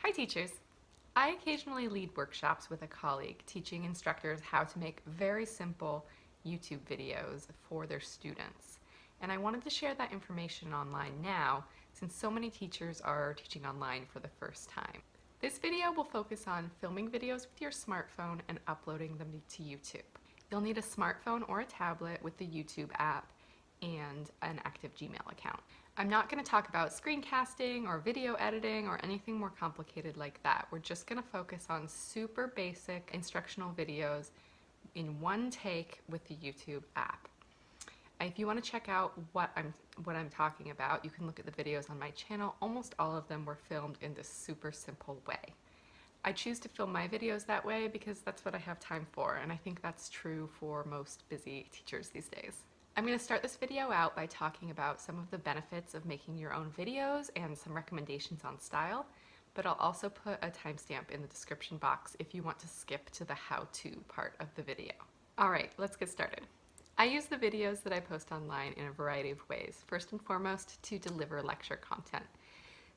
Hi teachers! I occasionally lead workshops with a colleague teaching instructors how to make very simple YouTube videos for their students. And I wanted to share that information online now since so many teachers are teaching online for the first time. This video will focus on filming videos with your smartphone and uploading them to YouTube. You'll need a smartphone or a tablet with the YouTube app and an active Gmail account. I'm not going to talk about screencasting or video editing or anything more complicated like that. We're just going to focus on super basic instructional videos in one take with the YouTube app. If you want to check out what I'm talking about, you can look at the videos on my channel. Almost all of them were filmed in this super simple way. I choose to film my videos that way because that's what I have time for, and I think that's true for most busy teachers these days. I'm going to start this video out by talking about some of the benefits of making your own videos and some recommendations on style, but I'll also put a timestamp in the description box if you want to skip to the how-to part of the video. Alright, let's get started. I use the videos that I post online in a variety of ways. First and foremost, to deliver lecture content.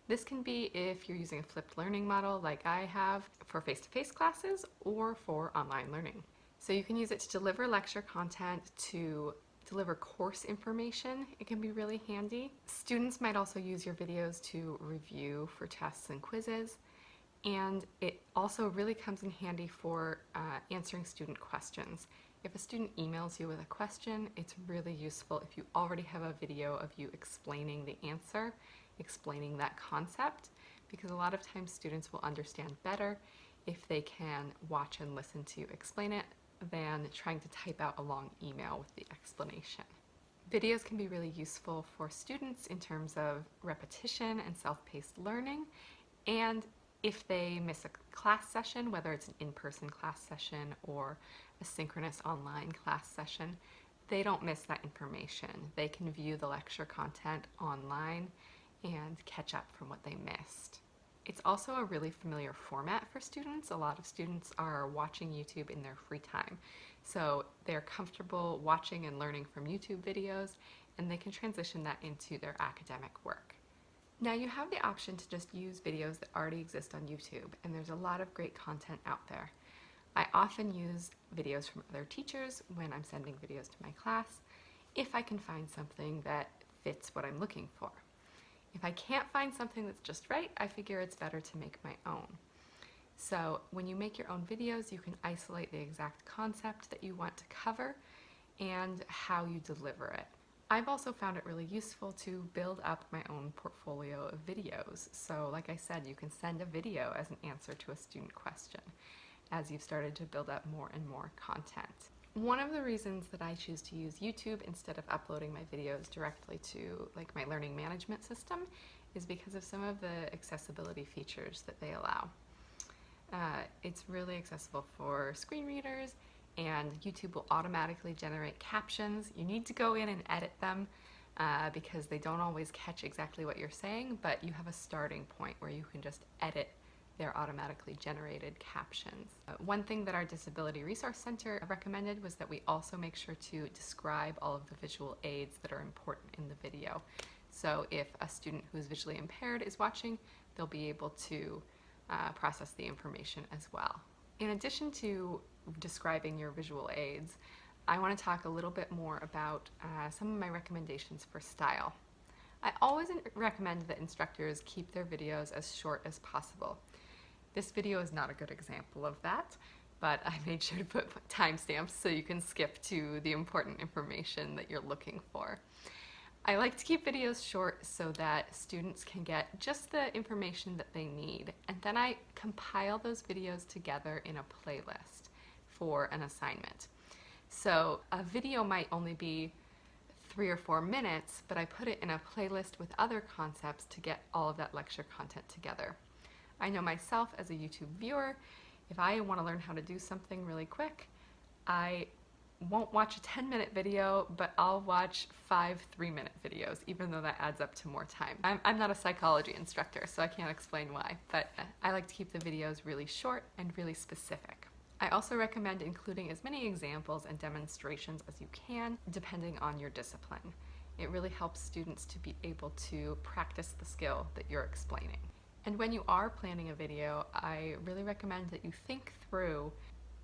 This can be if you're using a flipped learning model like I have for face-to-face classes or for online learning. So you can use it to deliver lecture content, to deliver course information. It can be really handy. Students might also use your videos to review for tests and quizzes, and it also really comes in handy for answering student questions. If a student emails you with a question, it's really useful if you already have a video of you explaining the answer, explaining that concept, because a lot of times students will understand better if they can watch and listen to you explain it than trying to type out a long email with the explanation. Videos can be really useful for students in terms of repetition and self-paced learning, and if they miss a class session, whether it's an in-person class session or a synchronous online class session, they don't miss that information. They can view the lecture content online and catch up from what they missed. It's also a really familiar format for students. A lot of students are watching YouTube in their free time. So they're comfortable watching and learning from YouTube videos, and they can transition that into their academic work. Now you have the option to just use videos that already exist on YouTube, and there's a lot of great content out there. I often use videos from other teachers when I'm sending videos to my class, if I can find something that fits what I'm looking for. If I can't find something that's just right, I figure it's better to make my own. So when you make your own videos, you can isolate the exact concept that you want to cover and how you deliver it. I've also found it really useful to build up my own portfolio of videos. So like I said, you can send a video as an answer to a student question as you've started to build up more and more content. One of the reasons that I choose to use YouTube instead of uploading my videos directly to like my learning management system is because of some of the accessibility features that they allow. It's really accessible for screen readers, and YouTube will automatically generate captions. You need to go in and edit them because they don't always catch exactly what you're saying, but you have a starting point where you can just edit their automatically generated captions. One thing that our Disability Resource Center recommended was that we also make sure to describe all of the visual aids that are important in the video. So if a student who is visually impaired is watching, they'll be able to process the information as well. In addition to describing your visual aids, I want to talk a little bit more about some of my recommendations for style. I always recommend that instructors keep their videos as short as possible. This video is not a good example of that, but I made sure to put timestamps so you can skip to the important information that you're looking for. I like to keep videos short so that students can get just the information that they need, and then I compile those videos together in a playlist for an assignment. So a video might only be 3 or 4 minutes, but I put it in a playlist with other concepts to get all of that lecture content together. I know myself as a YouTube viewer, if I want to learn how to do something really quick, I won't watch a 10-minute video, but I'll watch 5 3-minute videos, even though that adds up to more time. I'm not a psychology instructor, so I can't explain why, but I like to keep the videos really short and really specific. I also recommend including as many examples and demonstrations as you can, depending on your discipline. It really helps students to be able to practice the skill that you're explaining. And when you are planning a video, I really recommend that you think through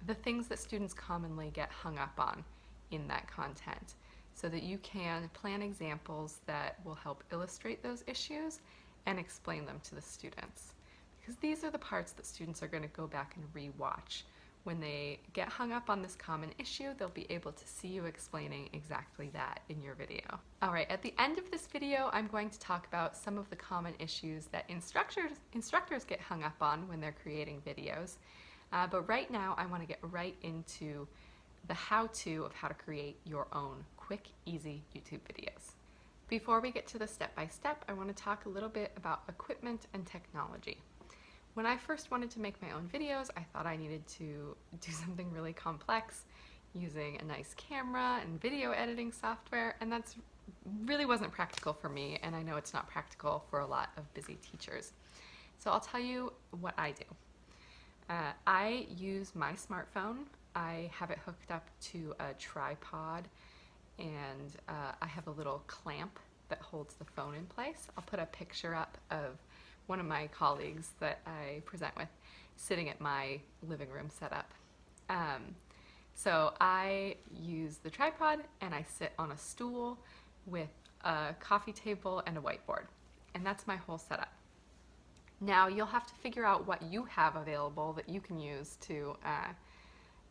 the things that students commonly get hung up on in that content so that you can plan examples that will help illustrate those issues and explain them to the students. Because these are the parts that students are going to go back and re-watch. When they get hung up on this common issue, they'll be able to see you explaining exactly that in your video. All right, at the end of this video, I'm going to talk about some of the common issues that instructors get hung up on when they're creating videos. But right now, I want to get right into the how-to of how to create your own quick, easy YouTube videos. Before we get to the step-by-step, I want to talk a little bit about equipment and technology. When I first wanted to make my own videos, I thought I needed to do something really complex using a nice camera and video editing software, and that's really wasn't practical for me, and I know it's not practical for a lot of busy teachers. So I'll tell you what I do. I use my smartphone. I have it hooked up to a tripod, and I have a little clamp that holds the phone in place. I'll put a picture up of one of my colleagues that I present with sitting at my living room setup. So I use the tripod and I sit on a stool with a coffee table and a whiteboard. And that's my whole setup. Now you'll have to figure out what you have available that you can use to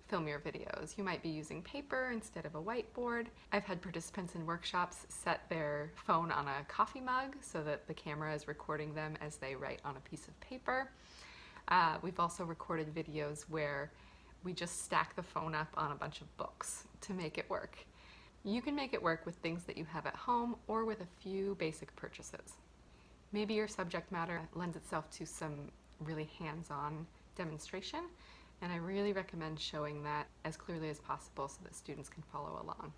film your videos. You might be using paper instead of a whiteboard. I've had participants in workshops set their phone on a coffee mug so that the camera is recording them as they write on a piece of paper. We've also recorded videos where we just stack the phone up on a bunch of books to make it work. You can make it work with things that you have at home or with a few basic purchases. Maybe your subject matter lends itself to some really hands-on demonstration, and I really recommend showing that as clearly as possible so that students can follow along.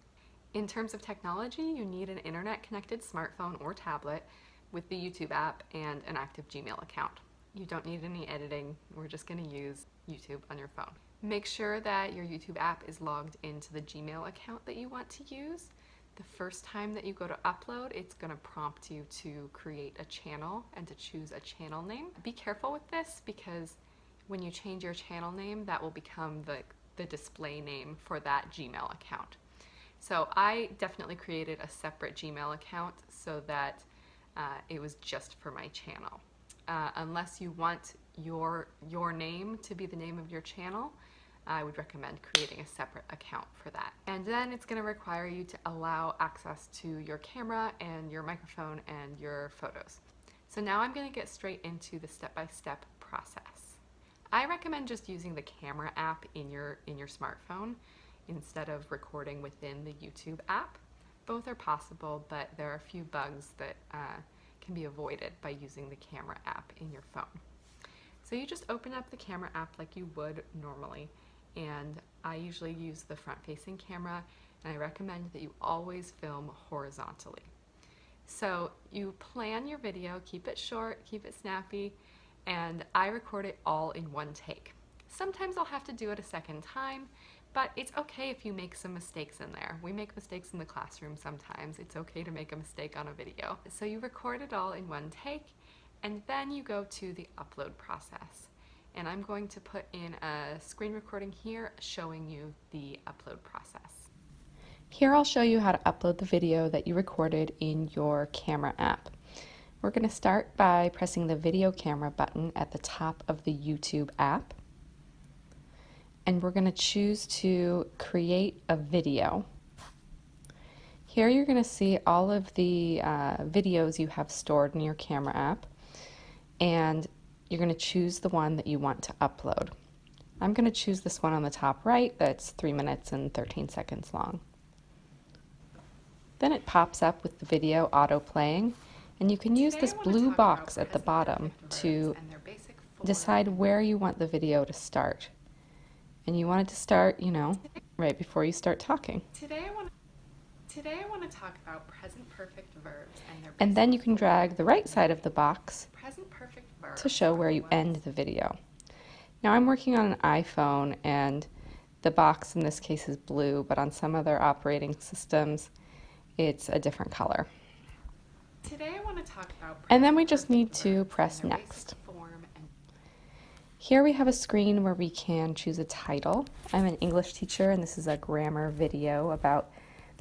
In terms of technology, you need an internet-connected smartphone or tablet with the YouTube app and an active Gmail account. You don't need any editing. We're just going to use YouTube on your phone. Make sure that your YouTube app is logged into the Gmail account that you want to use. The first time that you go to upload, it's going to prompt you to create a channel and to choose a channel name. Be careful with this because when you change your channel name, that will become the display name for that Gmail account. So I definitely created a separate Gmail account so that it was just for my channel. Unless you want your name to be the name of your channel, I would recommend creating a separate account for that. And then it's going to require you to allow access to your camera and your microphone and your photos. So now I'm going to get straight into the step-by-step process. I recommend just using the camera app in your smartphone instead of recording within the YouTube app. Both are possible, but there are a few bugs that can be avoided by using the camera app in your phone. So you just open up the camera app like you would normally, and I usually use the front-facing camera, and I recommend that you always film horizontally. So you plan your video, keep it short, keep it snappy, and I record it all in one take. Sometimes I'll have to do it a second time, but it's okay if you make some mistakes in there. We make mistakes in the classroom sometimes. It's okay to make a mistake on a video. So you record it all in one take, and then you go to the upload process. And I'm going to put in a screen recording here showing you the upload process. Here I'll show you how to upload the video that you recorded in your camera app. We're going to start by pressing the video camera button at the top of the YouTube app. And we're going to choose to create a video. Here you're going to see all of the videos you have stored in your camera app. And you're going to choose the one that you want to upload. I'm going to choose this one on the top right that's 3 minutes and 13 seconds long. Then it pops up with the video auto playing. And you can use this blue box at the bottom to decide where you want the video to start. And you want it to start, right before you start talking. Today I want to talk about present perfect verbs and their And then you can drag the right side of the box present perfect verbs to show where you end the video. Now I'm working on an iPhone and the box in this case is blue, but on some other operating systems it's a different color. Today I want to talk about And then we present just need perfect to verbs press and their next. basic form and Here we have a screen where we can choose a title. I'm an English teacher and this is a grammar video about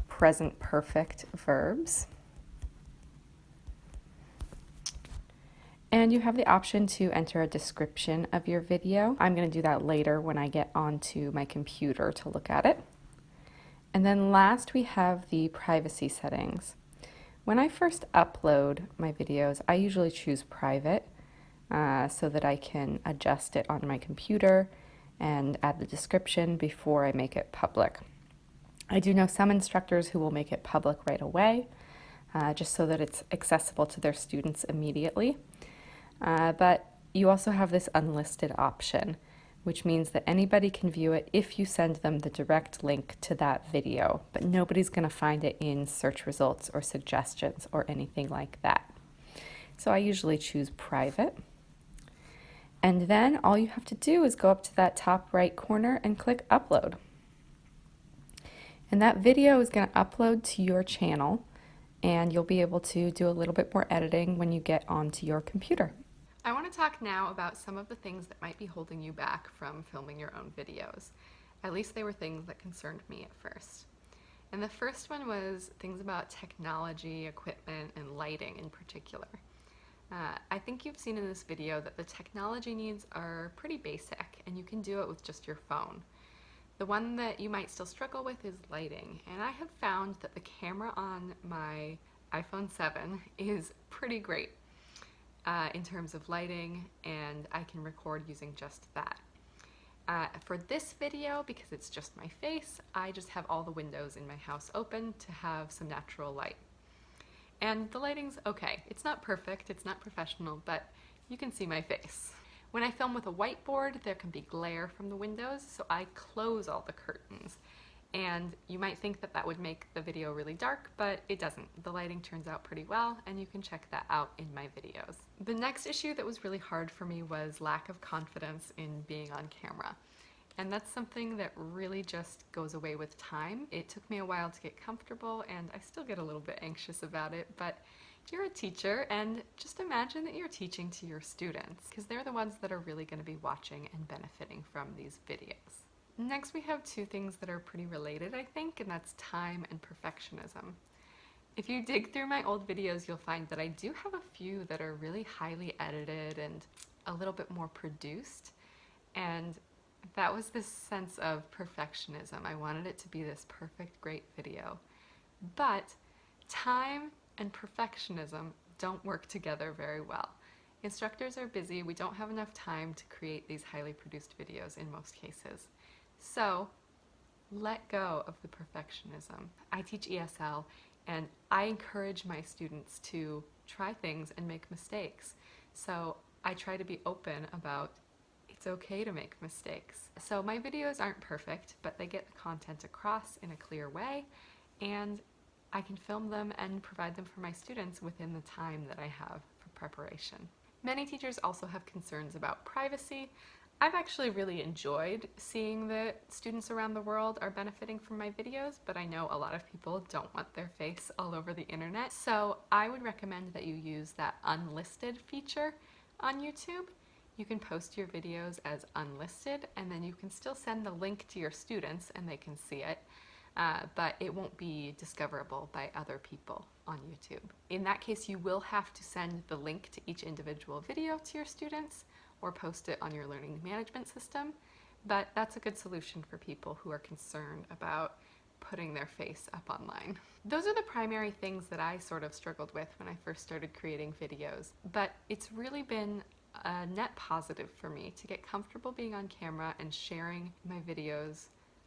present perfect verbs. And you have the option to enter a description of your video. I'm going to do that later when I get onto my computer to look at it. And then last we have the privacy settings. When I first upload my videos, I usually choose private so that I can adjust it on my computer and add the description before I make it public. I do know some instructors who will make it public right away, just so that it's accessible to their students immediately. But you also have this unlisted option, which means that anybody can view it if you send them the direct link to that video, but nobody's going to find it in search results or suggestions or anything like that. So I usually choose private. And then all you have to do is go up to that top right corner and click upload. And that video is going to upload to your channel, and you'll be able to do a little bit more editing when you get onto your computer. I want to talk now about some of the things that might be holding you back from filming your own videos. At least they were things that concerned me at first. And the first one was things about technology, equipment, and lighting in particular. I think you've seen in this video that the technology needs are pretty basic, and you can do it with just your phone. The one that you might still struggle with is lighting, and I have found that the camera on my iPhone 7 is pretty great in terms of lighting, and I can record using just that. For this video, because it's just my face, I just have all the windows in my house open to have some natural light. And the lighting's okay. It's not perfect, it's not professional, but you can see my face. When I film with a whiteboard, there can be glare from the windows, so I close all the curtains. And you might think that that would make the video really dark, but it doesn't. The lighting turns out pretty well, and you can check that out in my videos. The next issue that was really hard for me was lack of confidence in being on camera. And that's something that really just goes away with time. It took me a while to get comfortable, and I still get a little bit anxious about it, but you're a teacher, and just imagine that you're teaching to your students, because they're the ones that are really going to be watching and benefiting from these videos. Next, we have two things that are pretty related, I think, and that's time and perfectionism. If you dig through my old videos, you'll find that I do have a few that are really highly edited and a little bit more produced, and that was this sense of perfectionism. I wanted it to be this perfect, great video. But time and perfectionism don't work together very well. Instructors are busy, we don't have enough time to create these highly produced videos in most cases. So let go of the perfectionism. I teach ESL, and I encourage my students to try things and make mistakes. So I try to be open about it's okay to make mistakes. So my videos aren't perfect, but they get the content across in a clear way, and I can film them and provide them for my students within the time that I have for preparation. Many teachers also have concerns about privacy. I've actually really enjoyed seeing that students around the world are benefiting from my videos, but I know a lot of people don't want their face all over the internet. So I would recommend that you use that unlisted feature on YouTube. You can post your videos as unlisted, and then you can still send the link to your students and they can see it, but it won't be discoverable by other people on YouTube. In that case, you will have to send the link to each individual video to your students or post it on your learning management system, but that's a good solution for people who are concerned about putting their face up online. Those are the primary things that I sort of struggled with when I first started creating videos, but it's really been a net positive for me to get comfortable being on camera and sharing my videos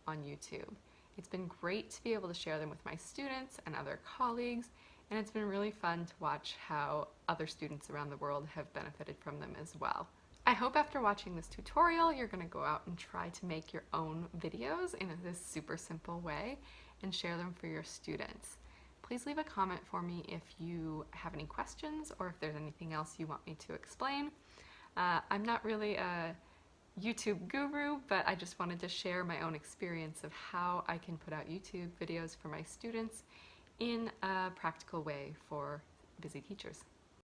on YouTube. It's been great to be able to share them with my students and other colleagues, and it's been really fun to watch how other students around the world have benefited from them as well. I hope after watching this tutorial you're going to go out and try to make your own videos in this super simple way and share them for your students. Please leave a comment for me if you have any questions or if there's anything else you want me to explain. I'm not really a YouTube guru, but I just wanted to share my own experience of how I can put out YouTube videos for my students in a practical way for busy teachers.